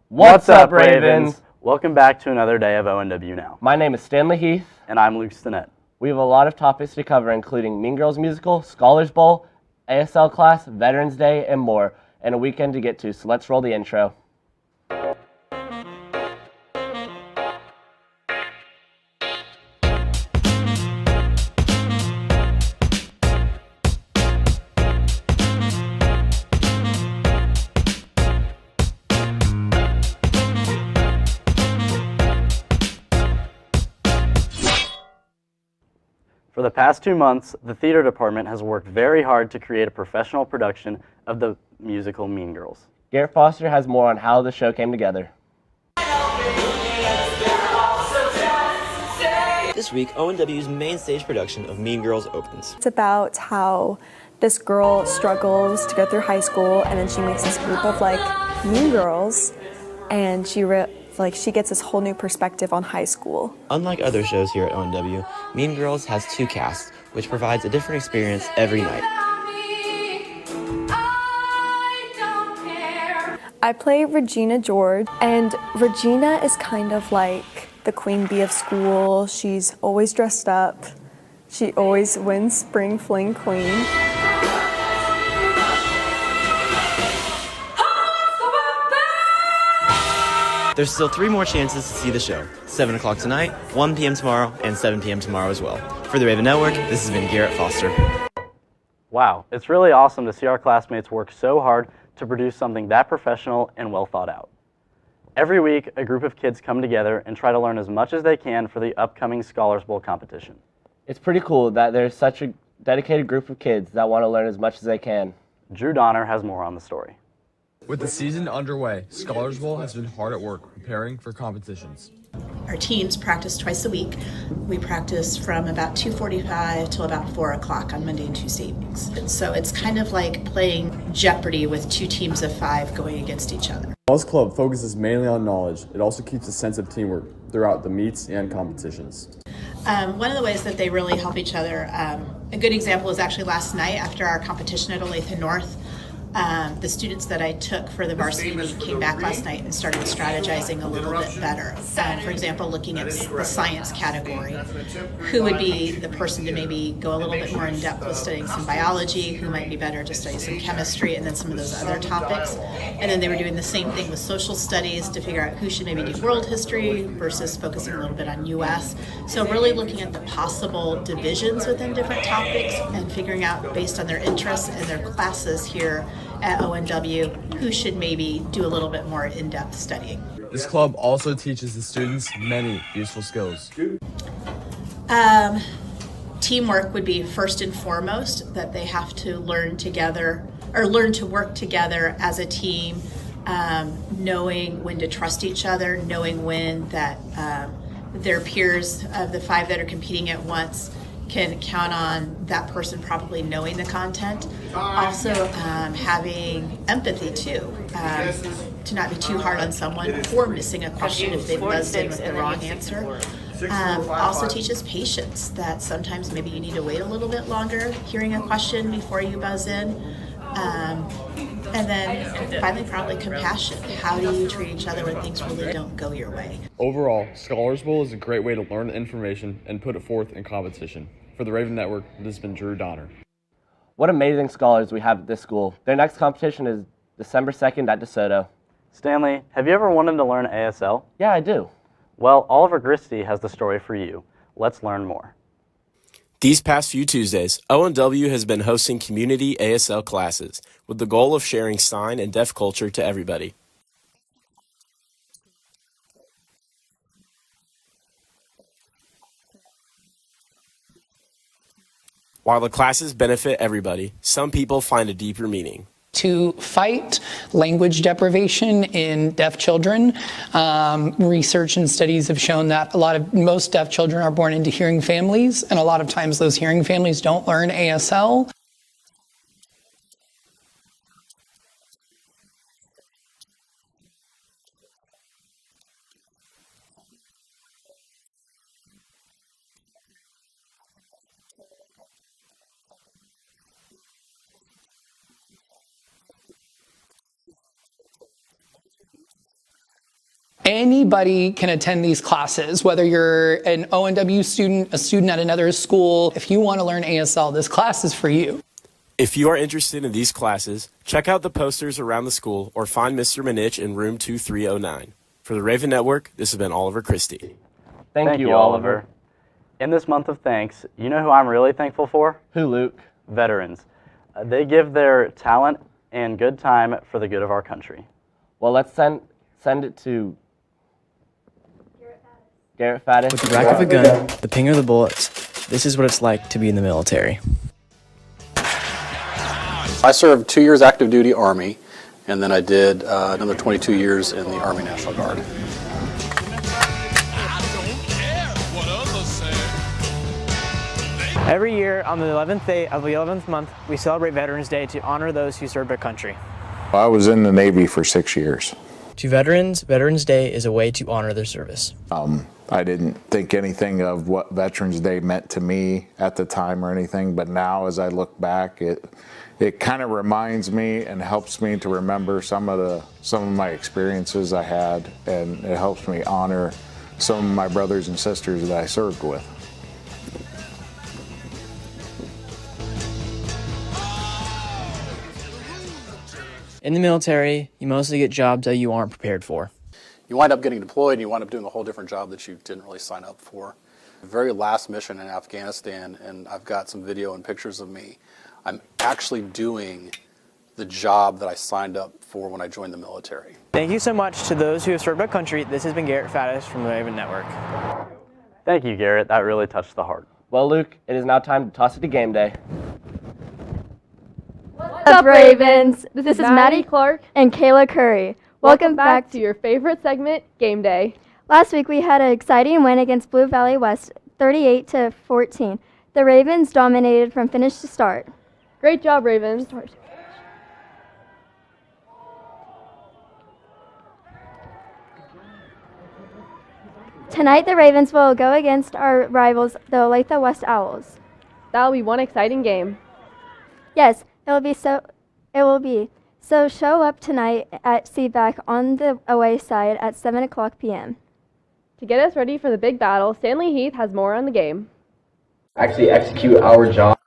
What's up, Ravens? Welcome back to another day of ONW Now. My name is Stanley Heath. And I'm Luke Stinnett. We have a lot of topics to cover, including Mean Girls Musical, Scholars Bowl, ASL class, Veterans Day, and more, and a weekend to get to, so let's roll the intro. For the past 2 months, the theater department has worked very hard to create a professional production of the musical Mean Girls. Garrett Foster has more on how the show came together. This week, ONW's main stage production of Mean Girls opens. It's about how this girl struggles to go through high school, and then she meets this group of mean girls, and she gets this whole new perspective on high school. Unlike other shows here at ONW, Mean Girls has 2 casts, which provides a different experience every night. I play Regina George, and Regina is kind of like the queen bee of school. She's always dressed up. She always wins Spring Fling Queen. There's still 3 more chances to see the show. 7 o'clock tonight, 1 p.m. tomorrow, and 7 p.m. tomorrow as well. For the Raven Network, this has been Garrett Foster. Wow, it's really awesome to see our classmates work so hard to produce something that professional and well thought out. Every week, a group of kids come together and try to learn as much as they can for the upcoming Scholars Bowl competition. It's pretty cool that there's such a dedicated group of kids that want to learn as much as they can. Drew Donner has more on the story. With the season underway, Scholars Bowl has been hard at work preparing for competitions. Our teams practice twice a week. We practice from about 2:45 till about 4 o'clock on Monday and Tuesday evenings. And so it's kind of like playing Jeopardy with 2 teams of 5 going against each other. While this club focuses mainly on knowledge, it also keeps a sense of teamwork throughout the meets and competitions. One of the ways that they really help each other, a good example is actually last night after our competition at Olathe North. The students that I took for the varsity meet came back last night and started strategizing a little bit better. For example, looking at the science category, who would be the person to maybe go a little bit more in depth with studying some biology, who might be better to study some chemistry, and then some of those other topics. And then they were doing the same thing with social studies to figure out who should maybe do world history versus focusing a little bit on US. So really looking at the possible divisions within different topics and figuring out based on their interests and their classes here at ONW, who should maybe do a little bit more in-depth studying. This club also teaches the students many useful skills. Teamwork would be first and foremost, that they have to learn together or learn to work together as a team, knowing when to trust each other, knowing when that their peers of the 5 that are competing at once can count on that person probably knowing the content. Also having empathy too, to not be too hard on someone for missing a question if they've buzzed in with the wrong answer. Also teaches patience, that sometimes maybe you need to wait a little bit longer hearing a question before you buzz in. And then finally, probably compassion. How do you treat each other when things really don't go your way? Overall, Scholars Bowl is a great way to learn information and put it forth in competition. For the Raven Network, this has been Drew Donner. What amazing scholars we have at this school. Their next competition is December 2nd at DeSoto. Stanley, have you ever wanted to learn ASL? Yeah, I do. Well, Oliver Gristy has the story for you. Let's learn more. These past few Tuesdays, ONW has been hosting community ASL classes with the goal of sharing sign and deaf culture to everybody. While the classes benefit everybody, some people find a deeper meaning. To fight language deprivation in deaf children. Research and studies have shown that most deaf children are born into hearing families, and a lot of times those hearing families don't learn ASL. Anybody can attend these classes, whether you're an ONW student, a student at another school. If you want to learn ASL, this class is for you. If you are interested in these classes, check out the posters around the school or find Mr. Minich in room 2309. For the Raven Network, this has been Oliver Christie. Thank you, Oliver. In this month of thanks, you know who I'm really thankful for? Who, Luke? Veterans. They give their talent and good time for the good of our country. Well, let's send it to Garrett Faddis. With the rack of a gun, the ping of the bullets, this is what it's like to be in the military. I served 2 years active duty Army, and then I did another 22 years in the Army National Guard. Every year on the 11th day of the 11th month, we celebrate Veterans Day to honor those who served our country. I was in the Navy for 6 years. To veterans, Veterans Day is a way to honor their service. I didn't think anything of what Veterans Day meant to me at the time or anything, but now as I look back, it kind of reminds me and helps me to remember some of my experiences I had, and it helps me honor some of my brothers and sisters that I served with. In the military, you mostly get jobs that you aren't prepared for. You wind up getting deployed and you wind up doing a whole different job that you didn't really sign up for. The very last mission in Afghanistan, and I've got some video and pictures of me, I'm actually doing the job that I signed up for when I joined the military. Thank you so much to those who have served our country. This has been Garrett Faddis from the Raven Network. Thank you, Garrett. That really touched the heart. Well, Luke, it is now time to toss it to game day. What's up, Ravens? This is Maddie Clark and Kayla Curry. Welcome back to your favorite segment, Game Day. Last week we had an exciting win against Blue Valley West, 38-14. The Ravens dominated from finish to start. Great job, Ravens. Tonight the Ravens will go against our rivals, the Olathe West Owls. That'll be one exciting game. Yes, it will be. So show up tonight at Seaback on the away side at 7 o'clock p.m. To get us ready for the big battle, Stanley Heath has more on the game. Actually execute our job.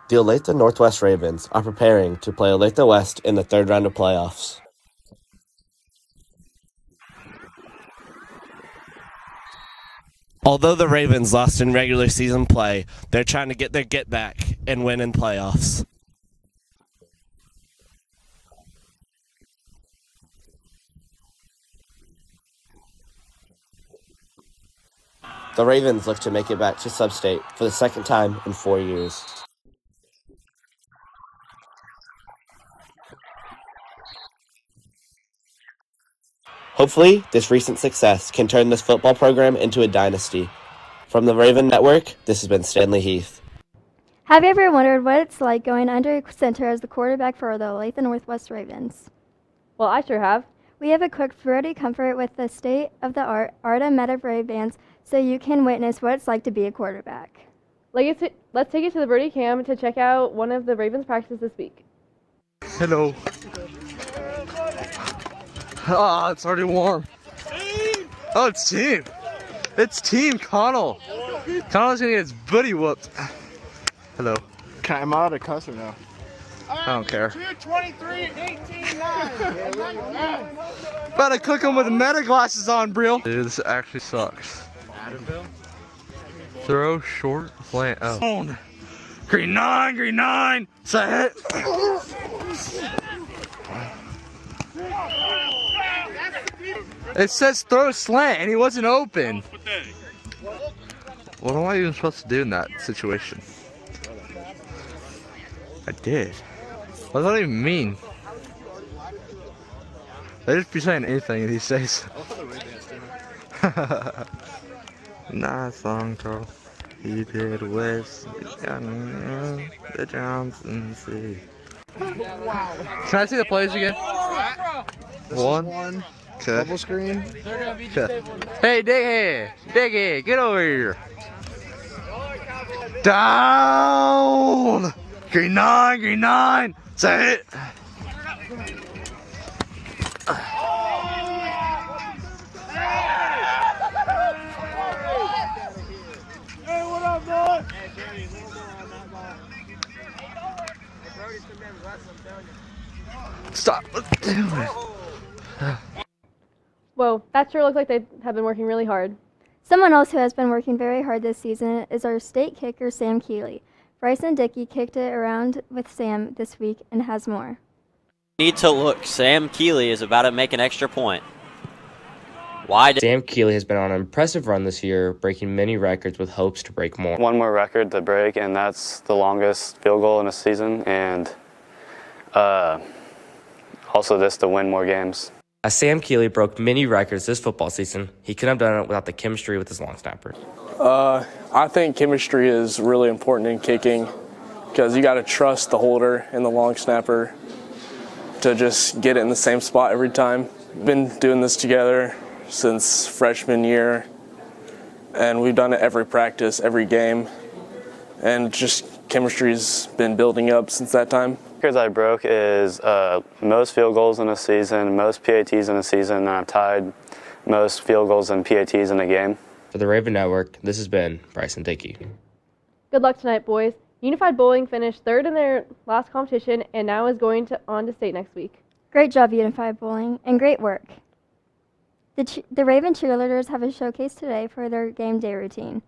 The Olathe Northwest Ravens are preparing to play Olathe West in the third round of playoffs. Although the Ravens lost in regular season play, they're trying to get their get back and win in playoffs. The Ravens look to make it back to Sub-State for the second time in 4 years. Hopefully, this recent success can turn this football program into a dynasty. From the Raven Network, this has been Stanley Heath. Have you ever wondered what it's like going under center as the quarterback for the Olathe Northwest Ravens? Well, I sure have. We have equipped Brody Comfort with the state-of-the-art Arta Meta Brave bands so you can witness what it's like to be a quarterback. Let's take you to the Brody Cam to check out one of the Ravens practices this week. Hello. Ah, it's already warm. Oh, it's team. It's team Connell. Connell's gonna get his booty whooped. Hello. Can I, am I allowed to cuss or no? I don't care. 223-18-9. About to cook him with the meta glasses on, Brill. Dude, this actually sucks. Throw short slant. Oh. Green 9. Set. It says throw slant and he wasn't open. What am I even supposed to do in that situation? I did. What does that even mean? They just be saying anything these days. Nice song, Carl. He did West the Johnson City. Can I see the plays again? One. Okay. Double screen. Okay. Hey, Diggy, get over here. Down. Green 9. Say it. Stop. Whoa, that sure looks like they have been working really hard. Someone else who has been working very hard this season is our state kicker, Sam Keeley. Bryson Dickey kicked it around with Sam this week and has more. Need to look. Sam Keeley is about to make an extra point. Sam Keeley has been on an impressive run this year, breaking many records with hopes to break more. One more record to break, and that's the longest field goal in a season, and also this to win more games. As Sam Keeley broke many records this football season, he couldn't have done it without the chemistry with his long snapper. I think chemistry is really important in kicking because you got to trust the holder and the long snapper to just get it in the same spot every time. Been doing this together since freshman year, and we've done it every practice, every game, and just chemistry's been building up since that time. Records I broke is most field goals in a season, most PATs in a season, and I've tied most field goals and PATs in a game. For the Raven Network, this has been Bryson Dickey. Good luck tonight, boys. Unified Bowling finished third in their last competition and now is going on to state next week. Great job, Unified Bowling, and great work. The Raven cheerleaders have a showcase today for their game day routine.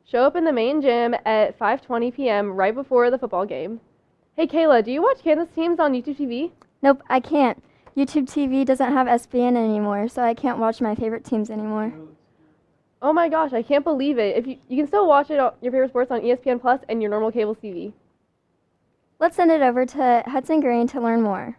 Show up in the main gym at 5:20 p.m. right before the football game. Hey, Kayla, do you watch Kansas teams on YouTube TV? Nope, I can't. YouTube TV doesn't have SBN anymore, so I can't watch my favorite teams anymore. Oh my gosh, I can't believe it. If you can still watch your favorite sports on ESPN Plus and your normal cable TV. Let's send it over to Hudson Green to learn more.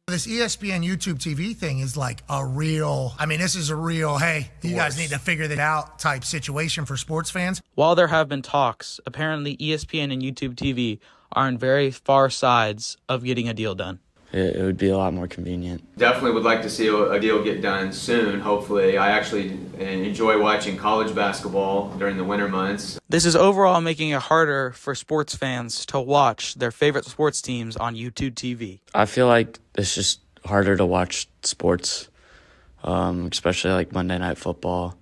This ESPN YouTube TV thing is like a real, this is a real, hey, you guys need to figure that out type situation for sports fans. While there have been talks, apparently ESPN and YouTube TV are on very far sides of getting a deal done. It would be a lot more convenient. Definitely would like to see a deal get done soon, hopefully. I actually enjoy watching college basketball during the winter months. This is overall making it harder for sports fans to watch their favorite sports teams on YouTube TV. I feel like it's just harder to watch sports, especially like Monday Night Football,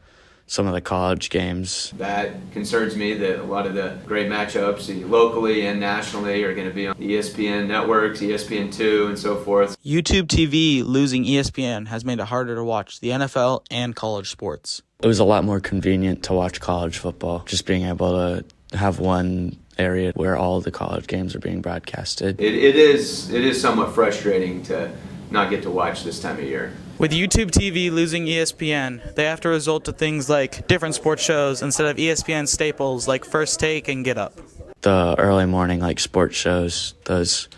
some of the college games. That concerns me that a lot of the great matchups locally and nationally are going to be on the ESPN networks, ESPN2, and so forth. YouTube TV losing ESPN has made it harder to watch the NFL and college sports. It was a lot more convenient to watch college football, just being able to have one area where all the college games are being broadcasted. It is somewhat frustrating to not get to watch this time of year. With YouTube TV losing ESPN, they have to resort to things like different sports shows instead of ESPN staples like First Take and Get Up. The early morning sports shows, those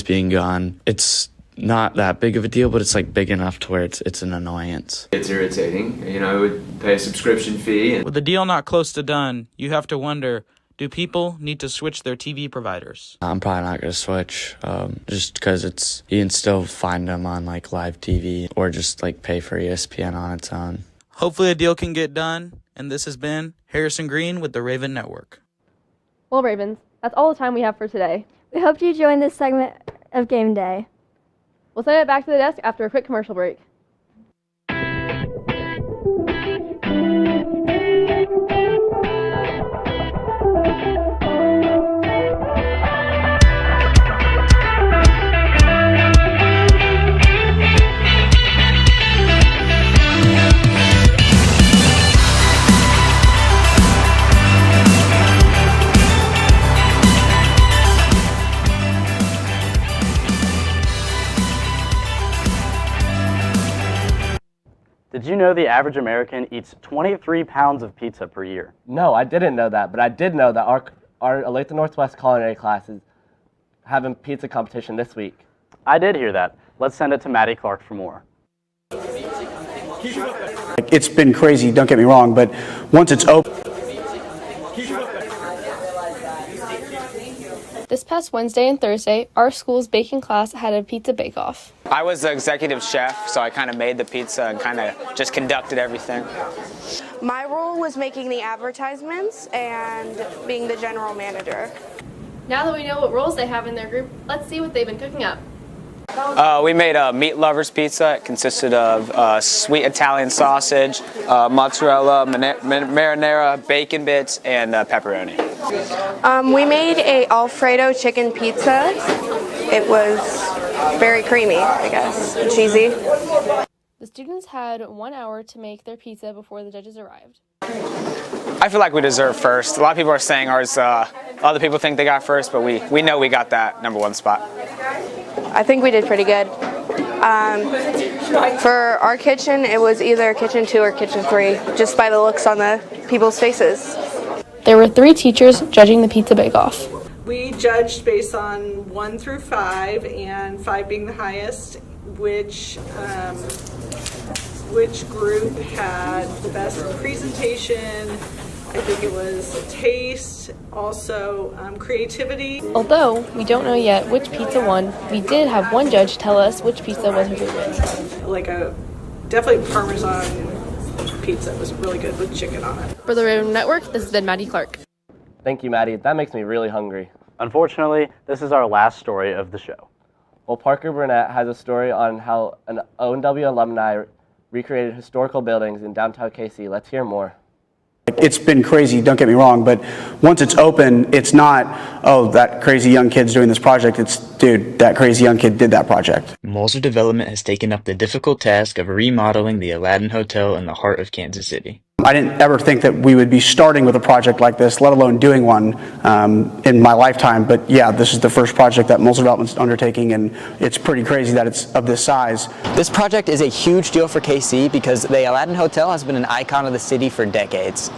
being gone, it's not that big of a deal, but it's big enough to where it's an annoyance. It's irritating. I would pay a subscription fee. With the deal not close to done, you have to wonder, do people need to switch their TV providers? I'm probably not going to switch, just because you can still find them on live TV or just pay for ESPN on its own. Hopefully a deal can get done, and this has been Harrison Green with the Raven Network. Well, Ravens, that's all the time we have for today. We hope you joined this segment of Game Day. We'll send it back to the desk after a quick commercial break. Did you know the average American eats 23 pounds of pizza per year? No, I didn't know that, but I did know that our Olathe Northwest culinary class is having pizza competition this week. I did hear that. Let's send it to Maddie Clark for more. It's been crazy, don't get me wrong, but once it's open. This past Wednesday and Thursday, our school's baking class had a pizza bake-off. I was the executive chef, so I kind of made the pizza and kind of just conducted everything. My role was making the advertisements and being the general manager. Now that we know what roles they have in their group, let's see what they've been cooking up. We made a meat lovers pizza. It consisted of sweet Italian sausage, mozzarella, marinara, bacon bits, and pepperoni. We made a Alfredo chicken pizza. It was very creamy, I guess, and cheesy. The students had 1 hour to make their pizza before the judges arrived. I feel like we deserve first. A lot of people are saying ours, other people think they got first, but we know we got that #1 spot. I think we did pretty good. For our kitchen, it was either kitchen 2 or kitchen 3, just by the looks on the people's faces. There were 3 teachers judging the pizza bake-off. We judged based on 1 through 5, and 5 being the highest, which group had the best presentation. I think it was taste, also creativity. Although we don't know yet which pizza won, we did have one judge tell us which pizza was her favorite. Like definitely Parmesan pizza. It was really good with chicken on it. For the Raven Network, this has been Maddie Clark. Thank you, Maddie. That makes me really hungry. Unfortunately, this is our last story of the show. Well, Parker Burnett has a story on how an ONW alumni recreated historical buildings in downtown KC. Let's hear more. It's been crazy, don't get me wrong, but once it's open, it's not, oh, that crazy young kid's doing this project. It's, dude, that crazy young kid did that project. Mulzer Development has taken up the difficult task of remodeling the Aladdin Hotel in the heart of Kansas City. I didn't ever think that we would be starting with a project like this, let alone doing one in my lifetime. But yeah, this is the first project that Mulzer Development's undertaking, and it's pretty crazy that it's of this size. This project is a huge deal for KC because the Aladdin Hotel has been an icon of the city for decades.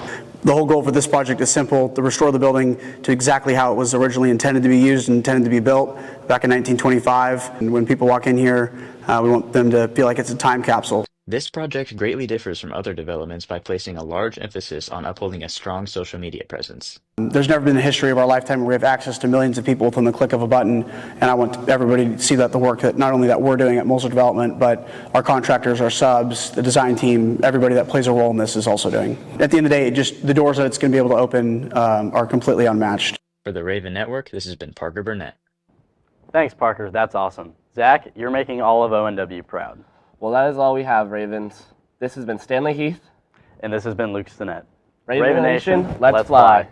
The whole goal for this project is simple: to restore the building to exactly how it was originally intended to be used and intended to be built back in 1925. And when people walk in here, we want them to feel like it's a time capsule. This project greatly differs from other developments by placing a large emphasis on upholding a strong social media presence. There's never been a history of our lifetime where we have access to millions of people within the click of a button, and I want everybody to see that the work that not only that we're doing at Mulzer Development, but our contractors, our subs, the design team, everybody that plays a role in this is also doing. At the end of the day, the doors that it's going to be able to open are completely unmatched. For the Raven Network, this has been Parker Burnett. Thanks, Parker. That's awesome. Zach, you're making all of ONW proud. Well, that is all we have, Ravens. This has been Stanley Heath. And this has been Luke Stinnett. Raven Nation, let's fly.